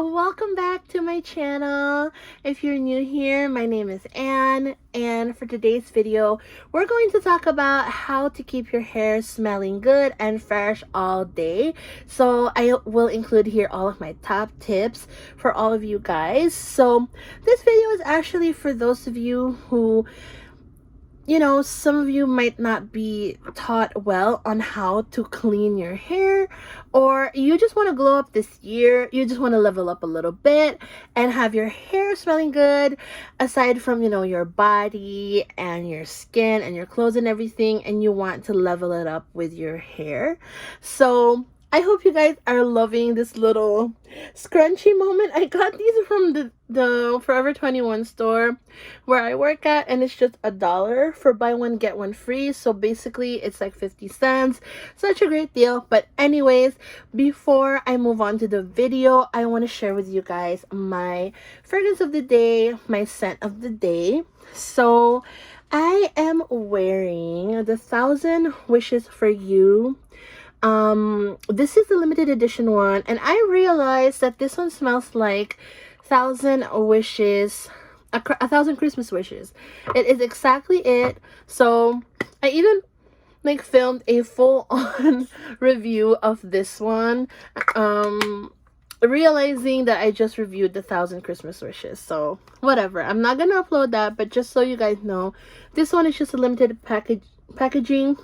welcome back to my channel. If you're new here, my name is Anne, and for today's video we're going to talk about how to keep your hair smelling good and fresh all day. So I will include here all of my top tips for all of you guys. So this video is actually for those of you who, some of you might not be taught well on how to clean your hair, or you just want to glow up this year. You just want to level up a little bit and have your hair smelling good, aside from, your body and your skin and your clothes and everything, and you want to level it up with your hair. So I hope you guys are loving this little scrunchie moment. I got these from the Forever 21 store where I work at, and it's just $1 for buy one get one free. So basically it's like 50 cents. Such a great deal. But anyways, before I move on to the video, I want to share with you guys my fragrance of the day, my scent of the day. So I am wearing the Thousand Wishes for You. This is the limited edition one, and I realized that this one smells like Thousand Wishes, a thousand Christmas wishes. It is exactly it. So I even filmed a full-on review of this one, realizing that I just reviewed the Thousand Christmas Wishes. So whatever, I'm not gonna upload that, but just so you guys know, this one is just a limited packaging,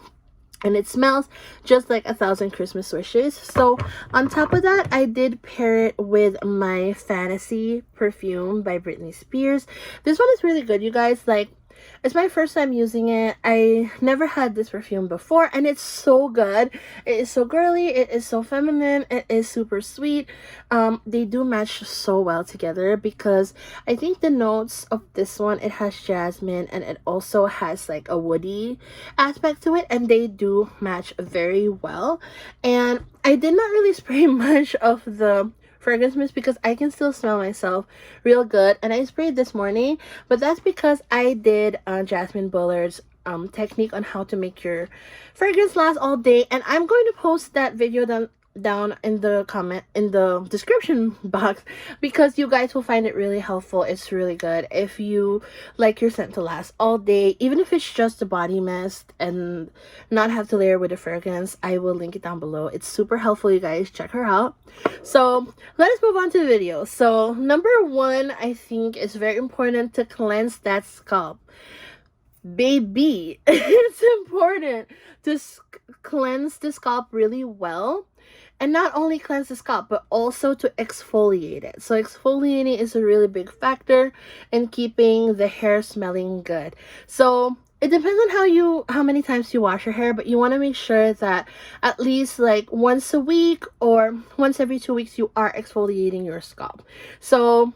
and it smells just like a Thousand Christmas Wishes. So on top of that, I did pair it with my Fantasy perfume by Britney Spears. This one is really good, you guys. Like, it's my first time using it. I never had this perfume before, and it's so good. It is so girly, it is so feminine, it is super sweet. They do match so well together, because I think the notes of this one, it has jasmine and it also has like a woody aspect to it, and they do match very well. And I did not really spray much of the fragrance mist because I can still smell myself real good, and I sprayed this morning, but that's because I did Jasmine Bullard's technique on how to make your fragrance last all day, and I'm going to post that video down in the description box, because you guys will find it really helpful. It's really good if you like your scent to last all day, even if it's just a body mist and not have to layer with a fragrance. I will link it down below. It's super helpful, you guys. Check her out. So let us move on to the video. So number one, I think it's very important to cleanse that scalp, baby. It's important to cleanse the scalp really well. And not only cleanse the scalp, but also to exfoliate it. So exfoliating is a really big factor in keeping the hair smelling good. So it depends on how many times you wash your hair, but you want to make sure that at least like once a week or once every 2 weeks you are exfoliating your scalp. So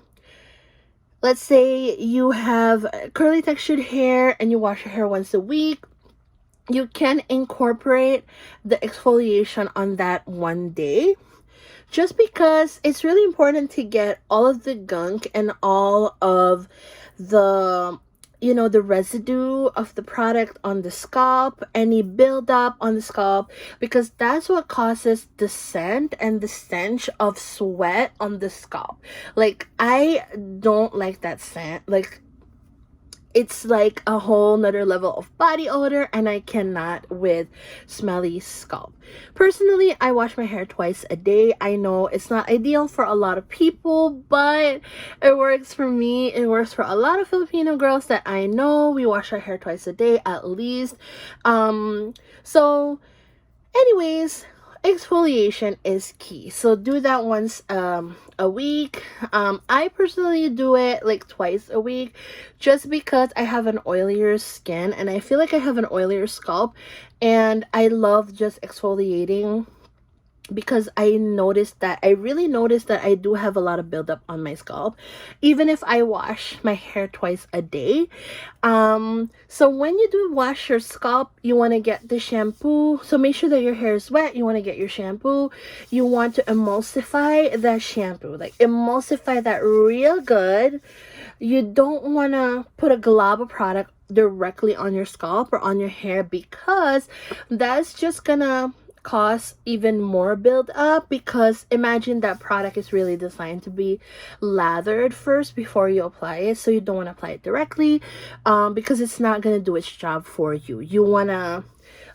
let's say you have curly textured hair and you wash your hair once a week. You can incorporate the exfoliation on that one day, just because it's really important to get all of the gunk and all of the the residue of the product on the scalp, any buildup on the scalp, because that's what causes the scent and the stench of sweat on the scalp. Like, I don't like that scent. Like, it's like a whole nother level of body odor, and I cannot with smelly scalp. Personally, I wash my hair twice a day. I know it's not ideal for a lot of people, but it works for me. It works for a lot of Filipino girls that I know. We wash our hair twice a day at least. So anyways, exfoliation is key. So do that once a week. I personally do it like twice a week, just because I have an oilier skin and I feel like I have an oilier scalp, and I love just exfoliating, because I really noticed that I do have a lot of buildup on my scalp, even if I wash my hair twice a day. So when you do wash your scalp, you want to get the shampoo. So make sure that your hair is wet. You want to get your shampoo. You want to emulsify that shampoo, like emulsify that real good. You don't want to put a glob of product directly on your scalp or on your hair, because that's just gonna cause even more build up, because imagine that product is really designed to be lathered first before you apply it. So you don't want to apply it directly, because it's not going to do its job for you. You want to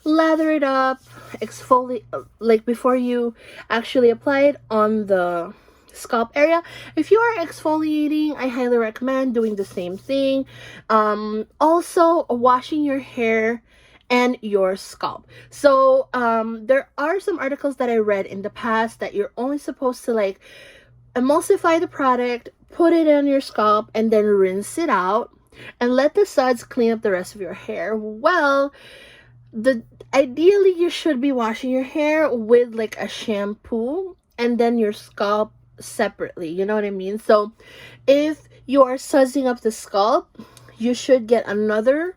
lather it up, exfoliate, like before you actually apply it on the scalp area. If you are exfoliating, I highly recommend doing the same thing. Also washing your hair and your scalp. So there are some articles that I read in the past that you're only supposed to like emulsify the product, put it on your scalp, and then rinse it out and let the suds clean up the rest of your hair. Well, ideally you should be washing your hair with like a shampoo and then your scalp separately, you know what I mean? So if you are sudsing up the scalp, you should get another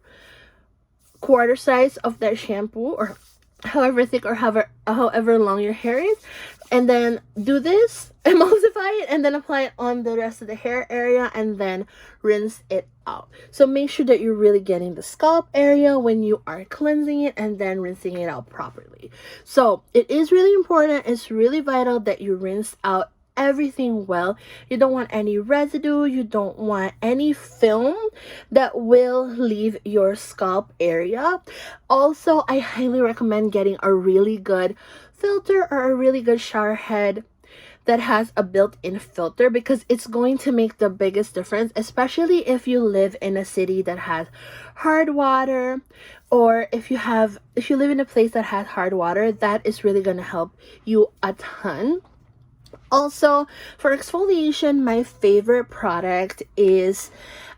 quarter size of that shampoo, or however thick or however long your hair is, and then do this, emulsify it, and then apply it on the rest of the hair area, and then rinse it out. So make sure that you're really getting the scalp area when you are cleansing it and then rinsing it out properly. So it is really important, it's really vital that you rinse out everything well. You don't want any residue, you don't want any film that will leave your scalp area. Also, I highly recommend getting a really good filter or a really good shower head that has a built-in filter, because it's going to make the biggest difference, especially if you live in a city that has hard water, or if you live in a place that has hard water. That is really going to help you a ton. Also, for exfoliation, my favorite product is,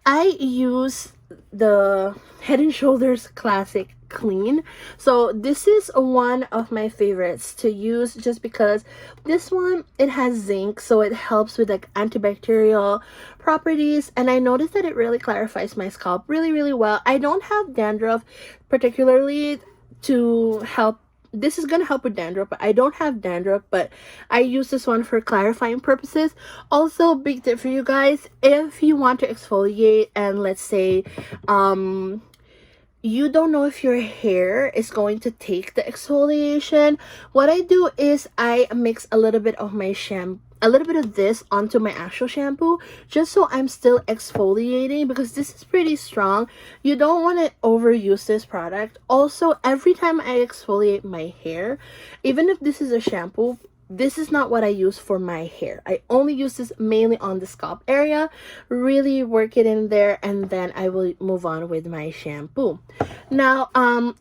I use the Head and Shoulders Classic Clean. So this is one of my favorites to use, just because this one, it has zinc, so it helps with like antibacterial properties, and I noticed that it really clarifies my scalp really well. I don't have dandruff particularly to help. This is gonna help with dandruff, but I don't have dandruff, but I use this one for clarifying purposes. Also, big tip for you guys, if you want to exfoliate and let's say you don't know if your hair is going to take the exfoliation, what I do is I mix a little bit of my shampoo, a little bit of this onto my actual shampoo, just so I'm still exfoliating, because this is pretty strong. You don't want to overuse this product. Also, every time I exfoliate my hair, even if this is a shampoo, this is not what I use for my hair. I only use this mainly on the scalp area, really work it in there, and then I will move on with my shampoo. Now,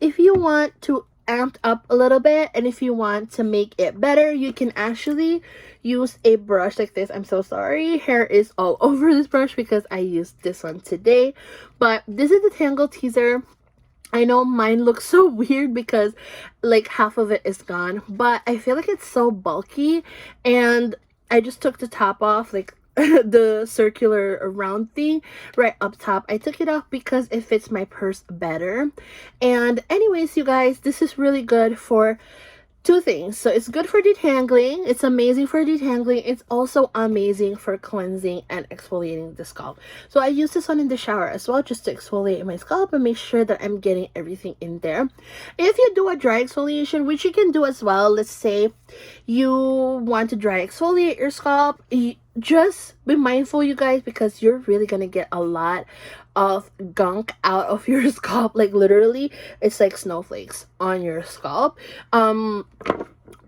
if you want to amp up a little bit, and if you want to make it better, you can actually use a brush like this. I'm so sorry, hair is all over this brush because I used this one today, but this is the Tangle Teezer. I know mine looks so weird because like half of it is gone, but I feel like it's so bulky, and I just took the top off, like the circular round thing right up top. I took it off because it fits my purse better. And anyways, you guys, this is really good for two things. So it's good for detangling, it's amazing for detangling, it's also amazing for cleansing and exfoliating the scalp. So I use this one in the shower as well, just to exfoliate my scalp and make sure that I'm getting everything in there. If you do a dry exfoliation, which you can do as well, let's say you want to dry exfoliate your scalp, just be mindful, you guys, because you're really gonna get a lot of gunk out of your scalp. Like literally, it's like snowflakes on your scalp.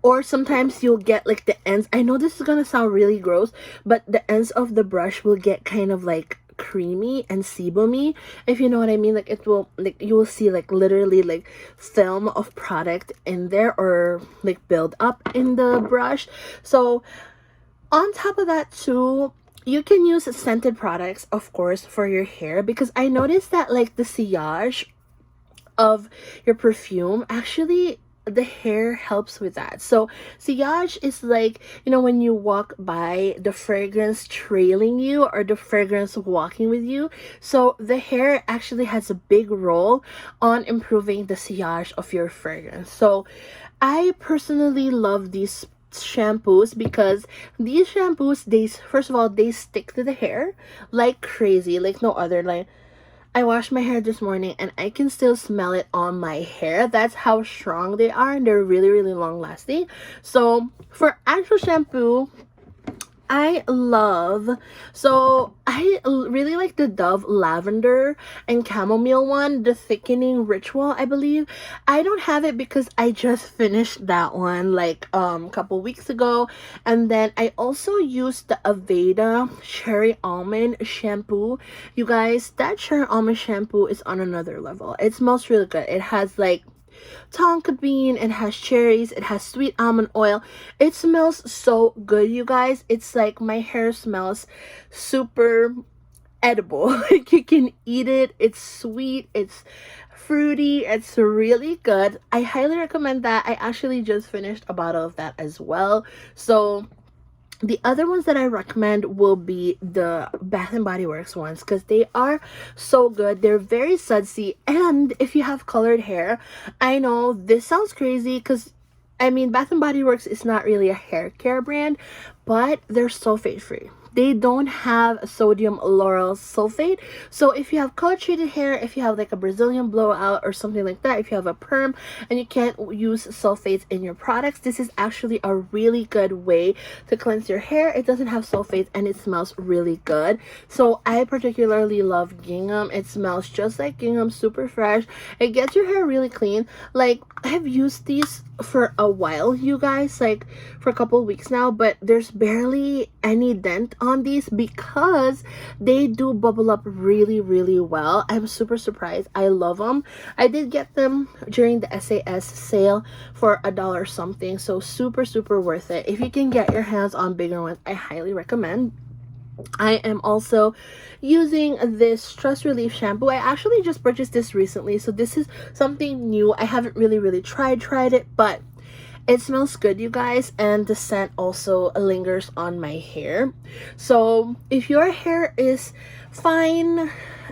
Or sometimes you'll get like the ends. I know this is gonna sound really gross, but the ends of the brush will get kind of like creamy and sebumy, if you know what I mean. Like it will, like you will see like literally like film of product in there, or like build up in the brush. So on top of that too, you can use scented products, of course, for your hair, because I noticed that like the sillage of your perfume, actually the hair helps with that. So sillage is like, you know, when you walk by, the fragrance trailing you or the fragrance walking with you. So the hair actually has a big role on improving the sillage of your fragrance. So I personally love these shampoos because these shampoos, they first of all, they stick to the hair like crazy, like no other. Like I washed my hair this morning and I can still smell it on my hair. That's how strong they are, and they're really, really long lasting. So for actual shampoo, I love, so really like the Dove lavender and chamomile one, the thickening ritual, I believe. I don't have it because I just finished that one like a couple weeks ago. And then I also used the Aveda cherry almond shampoo. You guys, that cherry almond shampoo is on another level. It smells really good. It has like tonka bean, it has cherries, it has sweet almond oil. It smells so good, you guys. It's like my hair smells super edible. Like you can eat it. It's sweet, it's fruity, it's really good. I highly recommend that. I actually just finished a bottle of that as well. So the other ones that I recommend will be the Bath and Body Works ones, because they are so good. They're very sudsy, and if you have colored hair, I know this sounds crazy because I mean Bath and Body Works is not really a hair care brand, but they're sulfate free. They don't have sodium lauryl sulfate. So if you have color treated hair, if you have like a Brazilian blowout or something like that, if you have a perm and you can't use sulfates in your products, this is actually a really good way to cleanse your hair. It doesn't have sulfates and it smells really good. So I particularly love gingham. It smells just like gingham, super fresh. It gets your hair really clean. Like I've used these for a while, you guys, like for a couple of weeks now, but there's barely any dent on these because they do bubble up really, really well. I'm super surprised. I love them. I did get them during the SAS sale for $1 something, so super, super worth it. If you can get your hands on bigger ones, I highly recommend. I am also using this stress relief shampoo. I actually just purchased this recently, so this is something new. I haven't really tried it, but it smells good, you guys, and the scent also lingers on my hair. So if your hair is fine,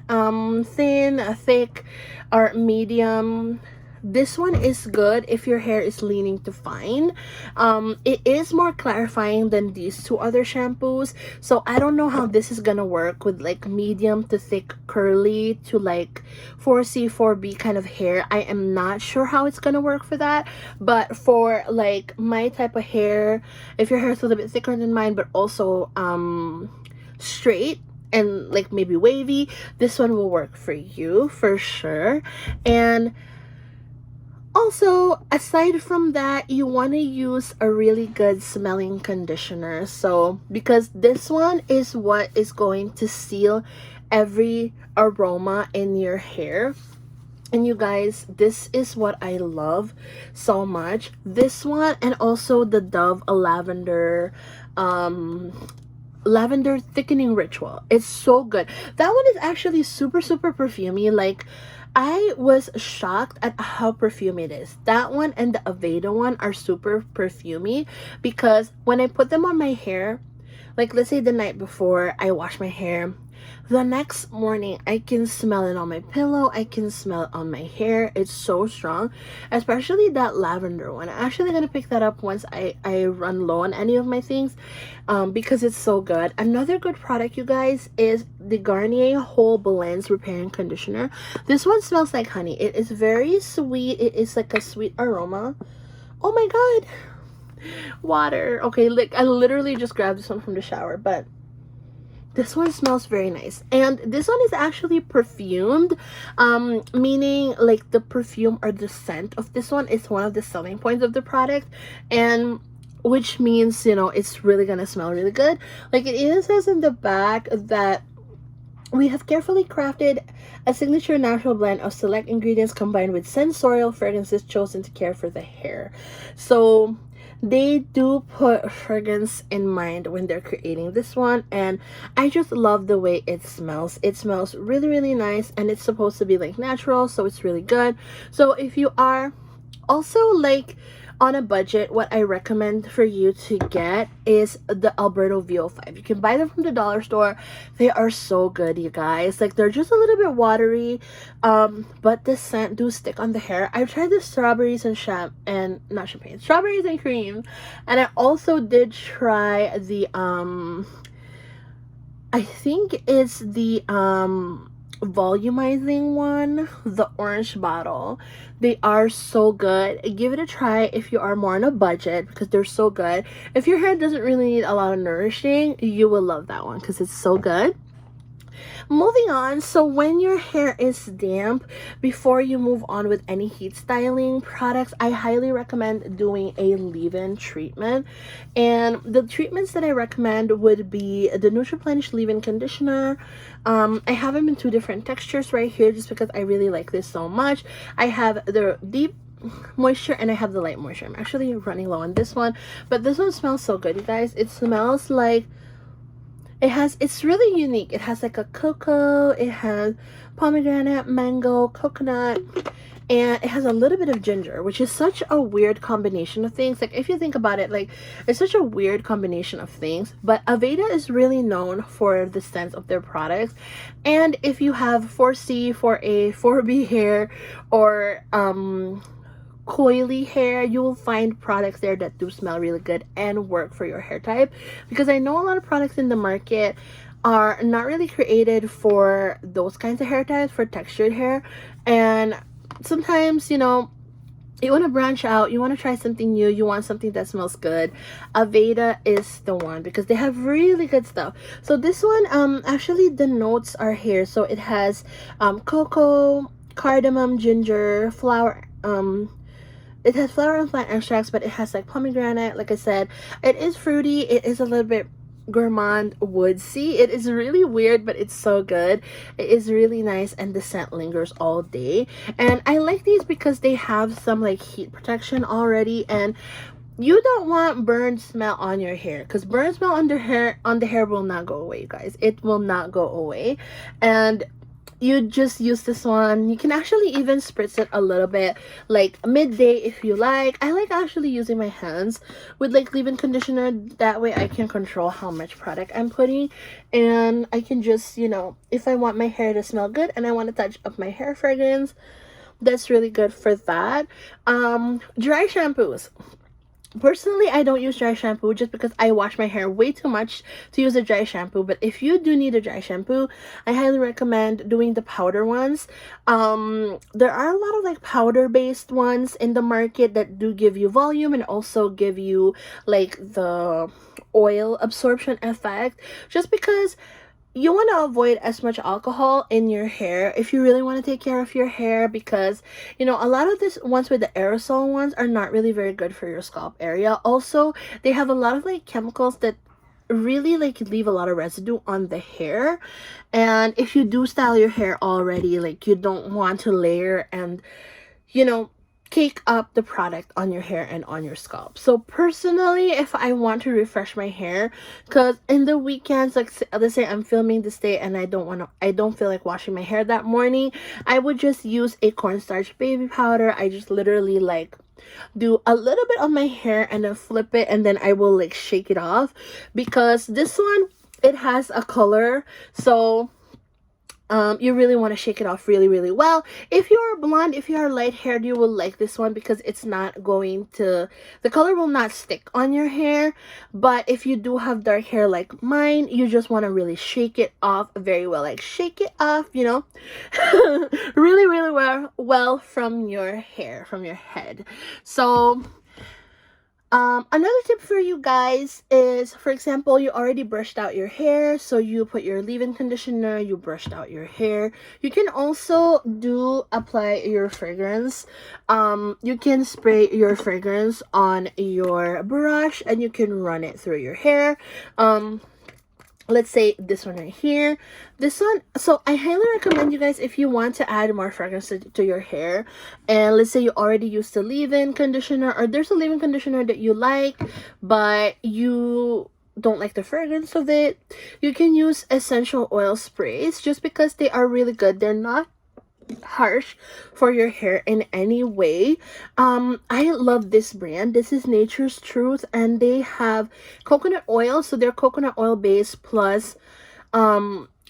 thin, thick, or medium, this one is good if your hair is leaning to fine. It is more clarifying than these two other shampoos, so I don't know how this is gonna work with like medium to thick curly to like 4C 4B kind of hair. I am not sure how it's gonna work for that, but for like my type of hair, if your hair is a little bit thicker than mine but also straight and like maybe wavy, this one will work for you for sure. And also, aside from that, you want to use a really good smelling conditioner. So, because this one is what is going to seal every aroma in your hair. And you guys, this is what I love so much. This one and also the Dove lavender lavender thickening ritual. It's so good. That one is actually super perfumey. Like I was shocked at how perfumy it is. That one and the Aveda one are super perfumey because when I put them on my hair, like let's say the night before I wash my hair, the next morning I can smell it on my pillow, I can smell it on my hair. It's so strong, especially that lavender one. I'm actually gonna pick that up once I run low on any of my things, because it's so good. Another good product, you guys, is the Garnier Whole Blends Repair and Conditioner. This one smells like honey. It is very sweet. It is like a sweet aroma. Oh my god, water. Okay, like I literally just grabbed this one from the shower, but this one smells very nice. And this one is actually perfumed, meaning like the perfume or the scent of this one is one of the selling points of the product, and which means, you know, it's really gonna smell really good. Like it even says in the back that we have carefully crafted a signature natural blend of select ingredients combined with sensorial fragrances chosen to care for the hair. So they do put fragrance in mind when they're creating this one, and I just love the way it smells. It smells really nice, and it's supposed to be like natural, so it's really good. So if you are also like on a budget, what I recommend for you to get is the Alberto VO5. You can buy them from the dollar store. They are so good, you guys. Like they're just a little bit watery, but the scent do stick on the hair. I've tried the strawberries and not champagne, strawberries and cream, and I also did try the I think it's the volumizing one, the orange bottle. They are so good. Give it a try if you are more on a budget, because they're so good. If your hair doesn't really need a lot of nourishing, you will love that one because it's so good. Moving on, so when your hair is damp, before you move on with any heat styling products, I highly recommend doing a leave-in treatment. And the treatments that I recommend would be the Nutriplenish leave-in conditioner. I have them in two different textures right here just because I really like this so much. I have the deep moisture and I have the light moisture. I'm actually running low on this one, but this one smells so good, you guys. It smells like it's really unique. It has like a cocoa, it has pomegranate, mango, coconut, and it has a little bit of ginger, which is such a weird combination of things. Like, if you think about it, like, it's such a weird combination of things. But Aveda is really known for the scents of their products. And if you have 4C, 4A, 4B hair, or coily hair, you will find products there that do smell really good and work for your hair type, because I know a lot of products in the market are not really created for those kinds of hair types, for textured hair. And sometimes, you know, you want to branch out, you want to try something new, you want something that smells good. Aveda is the one because they have really good stuff. So this one, actually the notes are here. So it has cocoa, cardamom, ginger, flower, it has flower and plant extracts, but it has like pomegranate. Like I said, it is fruity. It is a little bit gourmand woodsy. It is really weird, but it's so good. It is really nice, and the scent lingers all day. And I like these because they have some like heat protection already, and you don't want burn smell on your hair, because burn smell on the hair will not go away, you guys. It will not go away. And you just use this one. You can actually even spritz it a little bit like midday if you like. I like actually using my hands with like leave-in conditioner. That way I can control how much product I'm putting, and I can just, you know, if I want my hair to smell good and I want to touch up my hair fragrance, that's really good for that. Dry shampoos. Personally, I don't use dry shampoo just because I wash my hair way too much to use a dry shampoo. But if you do need a dry shampoo, I highly recommend doing the powder ones. There are a lot of like powder based ones in the market that do give you volume and also give you like the oil absorption effect, just because you want to avoid as much alcohol in your hair if you really want to take care of your hair, because, you know, a lot of these ones with the aerosol ones are not really very good for your scalp area. Also, they have a lot of like chemicals that really like leave a lot of residue on the hair. And if you do style your hair already, like, you don't want to layer and, you know, cake up the product on your hair and on your scalp. So personally, if I want to refresh my hair, because in the weekends, like let's say I'm filming this day and I don't feel like washing my hair that morning, I would just use a cornstarch baby powder. I just literally like do a little bit on my hair and then flip it, and then I will like shake it off, because this one, it has a color. So you really want to shake it off really, really well. If you're blonde, if you are light haired, you will like this one because it's not going to, the color will not stick on your hair. But if you do have dark hair like mine, you just want to really shake it off very well. Like, shake it off, you know, really, really well from your hair, from your head. So another tip for you guys is, for example, you already brushed out your hair, so you put your leave-in conditioner, you brushed out your hair. You can also apply your fragrance. You can spray your fragrance on your brush and you can run it through your hair. Let's say this one right here, this one. So I highly recommend you guys, if you want to add more fragrance to your hair, and let's say you already used the leave-in conditioner, or there's a leave-in conditioner that you like but you don't like the fragrance of it, you can use essential oil sprays, just because they are really good. They're not harsh for your hair in any way. I love this brand. This is Nature's Truth, and they have coconut oil, so they're coconut oil based plus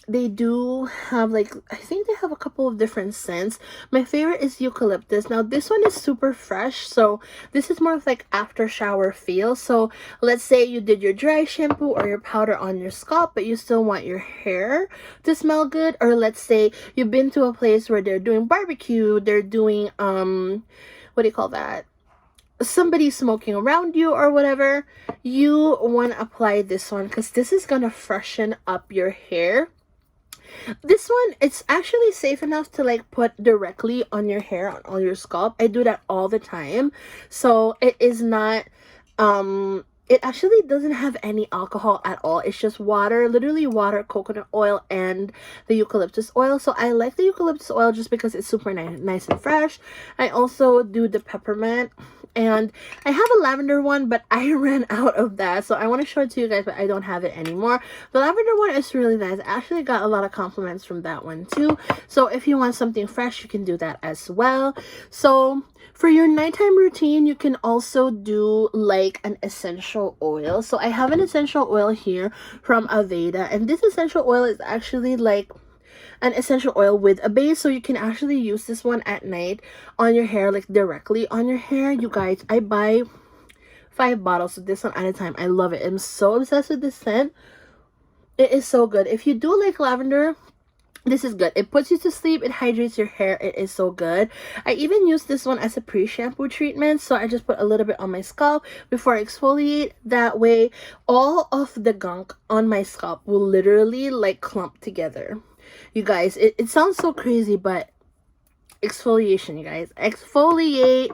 they do have like, I think they have a couple of different scents. My favorite is eucalyptus. Now this one is super fresh, so this is more of like after shower feel. So let's say you did your dry shampoo or your powder on your scalp, but you still want your hair to smell good. Or let's say you've been to a place where they're doing barbecue, they're doing what do you call that, somebody smoking around you or whatever. You want to apply this one because this is gonna freshen up your hair. This one, it's actually safe enough to like put directly on your hair, on all your scalp. I do that all the time. So it is not, it actually doesn't have any alcohol at all. It's just water, literally water, coconut oil, and the eucalyptus oil. So I like the eucalyptus oil just because it's super nice and fresh. I also do the peppermint, and I have a lavender one, but I ran out of that. So I want to show it to you guys, but I don't have it anymore. The lavender one is really nice. I actually got a lot of compliments from that one too. So if you want something fresh, you can do that as well. So for your nighttime routine, you can also do like an essential oil. So I have an essential oil here from Aveda, and this essential oil is actually like an essential oil with a base, so you can actually use this one at night on your hair, like directly on your hair. You guys, I buy 5 bottles of this one at a time. I love it. I'm so obsessed with this scent. It is so good. If you do like lavender, this is good. It puts you to sleep. It hydrates your hair. It is so good. I even use this one as a pre-shampoo treatment. So I just put a little bit on my scalp before I exfoliate. That way, all of the gunk on my scalp will literally like clump together. You guys, it sounds so crazy, but exfoliation, you guys. Exfoliate.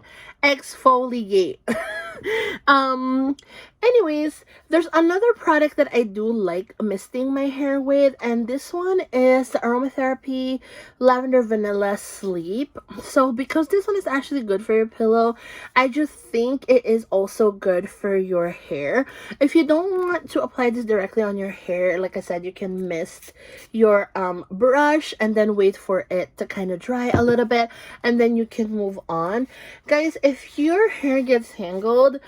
Anyways, there's another product that I do like misting my hair with, and this one is the Aromatherapy Lavender Vanilla Sleep. So because this one is actually good for your pillow, I just think it is also good for your hair. If you don't want to apply this directly on your hair, like I said, you can mist your brush and then wait for it to kind of dry a little bit, and then you can move on. Guys, if your hair gets tangled,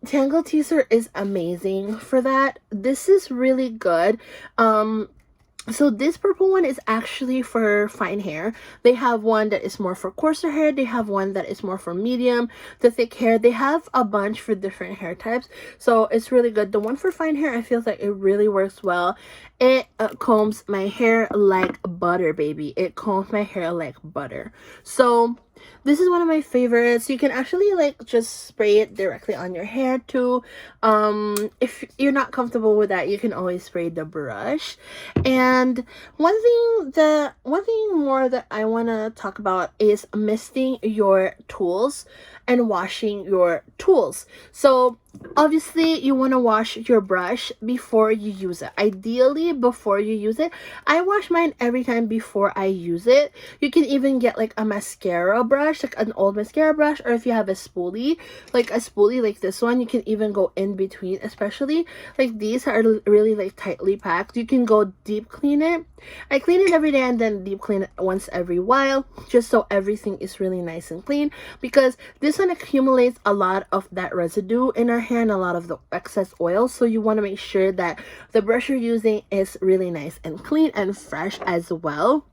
Tangle Teaser is amazing for that. This is really good. So this purple one is actually for fine hair. They have one that is more for coarser hair. They have one that is more for medium to thick hair. They have a bunch for different hair types. So it's really good. The one for fine hair, I feel like it really works well. It combs my hair like butter, baby. It combs my hair like butter. So this is one of my favorites. You can actually like just spray it directly on your hair too. If you're not comfortable with that, you can always spray the brush. And one thing more that I want to talk about is misting your tools and washing your tools. So obviously you want to wash your brush before you use it. Ideally before you use it. I wash mine every time before I use it. You can even get like a mascara brush, like an old mascara brush, or if you have a spoolie like this one, you can even go in between. Especially like these are really like tightly packed. You can go deep clean it. I clean it every day and then deep clean it once every while, just so everything is really nice and clean, because this one accumulates a lot of that residue in our hair and a lot of the excess oil. So you want to make sure that the brush you're using is really nice and clean and fresh as well.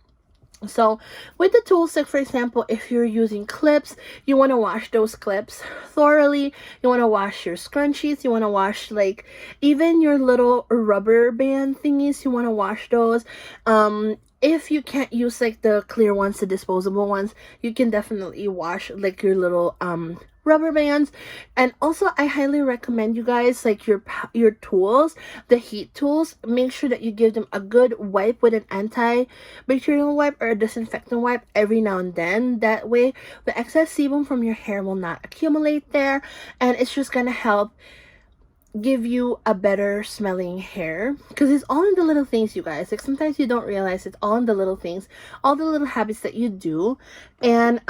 So with the tools, like for example, if you're using clips, you want to wash those clips thoroughly. You want to wash your scrunchies. You want to wash like even your little rubber band thingies. You want to wash those. If you can't use like the clear ones, the disposable ones, you can definitely wash like your little rubber bands. And also I highly recommend you guys, like your tools, the heat tools, make sure that you give them a good wipe with an antibacterial wipe or a disinfectant wipe every now and then. That way the excess sebum from your hair will not accumulate there, and it's just gonna help give you a better smelling hair, because it's all in the little things, you guys. Like sometimes you don't realize it's all in the little things, all the little habits that you do. And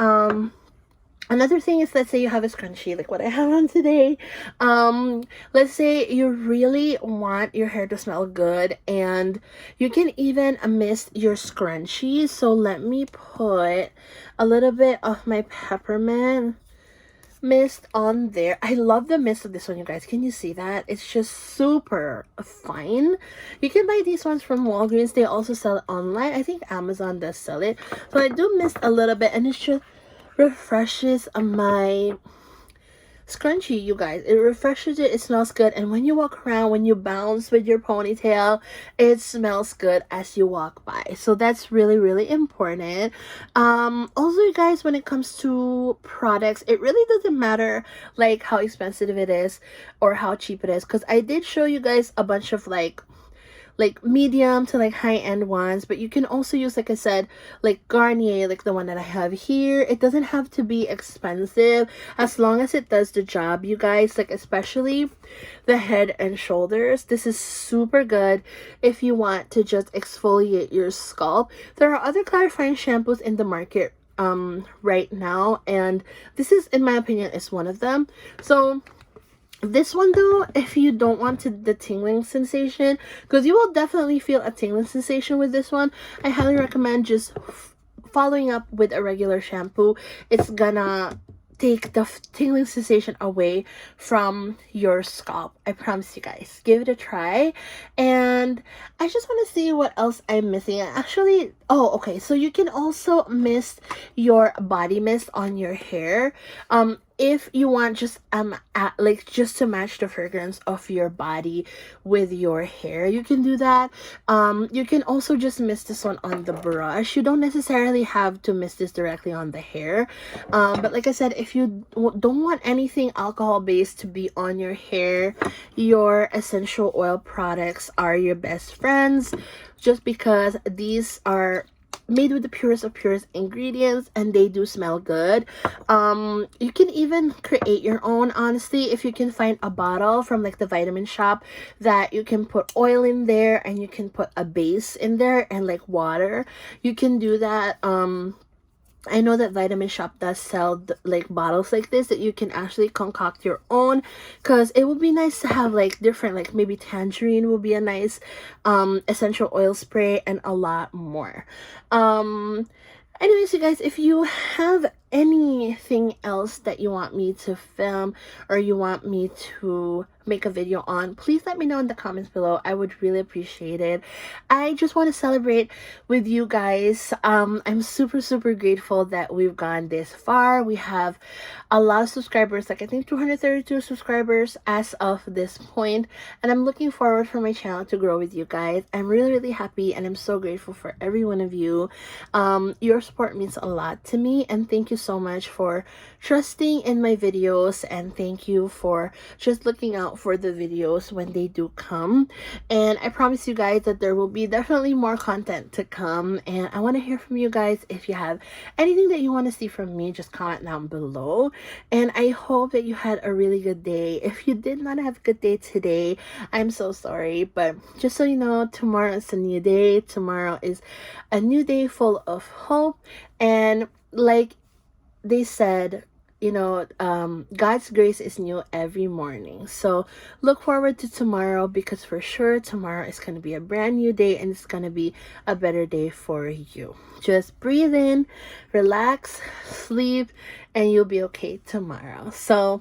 another thing is, let's say you have a scrunchie like what I have on today. Let's say you really want your hair to smell good, and you can even mist your scrunchie. So let me put a little bit of my peppermint mist on there. I love the mist of this one, you guys. Can you see that? It's just super fine. You can buy these ones from Walgreens. They also sell it online. I think Amazon does sell it. So I do mist a little bit, and it just refreshes my scrunchy, you guys. It refreshes it. It smells good, and when you walk around, when you bounce with your ponytail, it smells good as you walk by. So that's really, really important. Also, you guys, when it comes to products, it really doesn't matter like how expensive it is or how cheap it is, because I did show you guys a bunch of like medium to like high-end ones, but you can also use, like I said, like Garnier, like the one that I have here. It doesn't have to be expensive as long as it does the job, you guys. Like especially the Head and Shoulders, this is super good if you want to just exfoliate your scalp. There are other clarifying shampoos in the market right now, and this is, in my opinion, is one of them. So this one though, if you don't want the tingling sensation, because you will definitely feel a tingling sensation with this one, I highly recommend just following up with a regular shampoo. It's gonna take the tingling sensation away from your scalp. I promise you guys. Give it a try. And I just want to see what else I'm missing. Actually, oh, okay. So you can also mist your body mist on your hair. If you want just like just to match the fragrance of your body with your hair, you can do that. You can also just mist this one on the brush. You don't necessarily have to mist this directly on the hair, but like I said, if you don't want anything alcohol based to be on your hair, your essential oil products are your best friends, just because these are made with the purest of purest ingredients and they do smell good. You can even create your own, honestly, if you can find a bottle from like the vitamin shop that you can put oil in there and you can put a base in there and like water. You can do that. I know that Vitamin Shop does sell like bottles like this that you can actually concoct your own, because it would be nice to have like different, like maybe tangerine will be a nice essential oil spray and a lot more. Anyways, you guys, if you have anything else that you want me to film or you want me to make a video on, please let me know in the comments below. I would really appreciate it. I just want to celebrate with you guys. I'm super grateful that we've gone this far. We have a lot of subscribers, like I think 232 subscribers as of this point, and I'm looking forward for my channel to grow with you guys. I'm really happy and I'm so grateful for every one of you. Your support means a lot to me, and thank you so much for trusting in my videos, and thank you for just looking out for the videos when they do come. And I promise you guys that there will be definitely more content to come, and I want to hear from you guys. If you have anything that you want to see from me, just comment down below. And I hope that you had a really good day. If you did not have a good day today, I'm so sorry, but just so you know, tomorrow is a new day. Tomorrow is a new day full of hope, and like they said, you know, God's grace is new every morning. So look forward to tomorrow, because for sure tomorrow is going to be a brand new day and it's going to be a better day for you. Just breathe in, relax, sleep, and you'll be okay tomorrow. So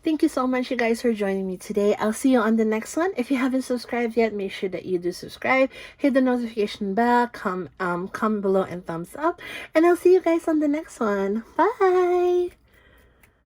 thank you so much, you guys, for joining me today. I'll see you on the next one. If you haven't subscribed yet, make sure that you do subscribe. Hit the notification bell, comment below and thumbs up. And I'll see you guys on the next one. Bye!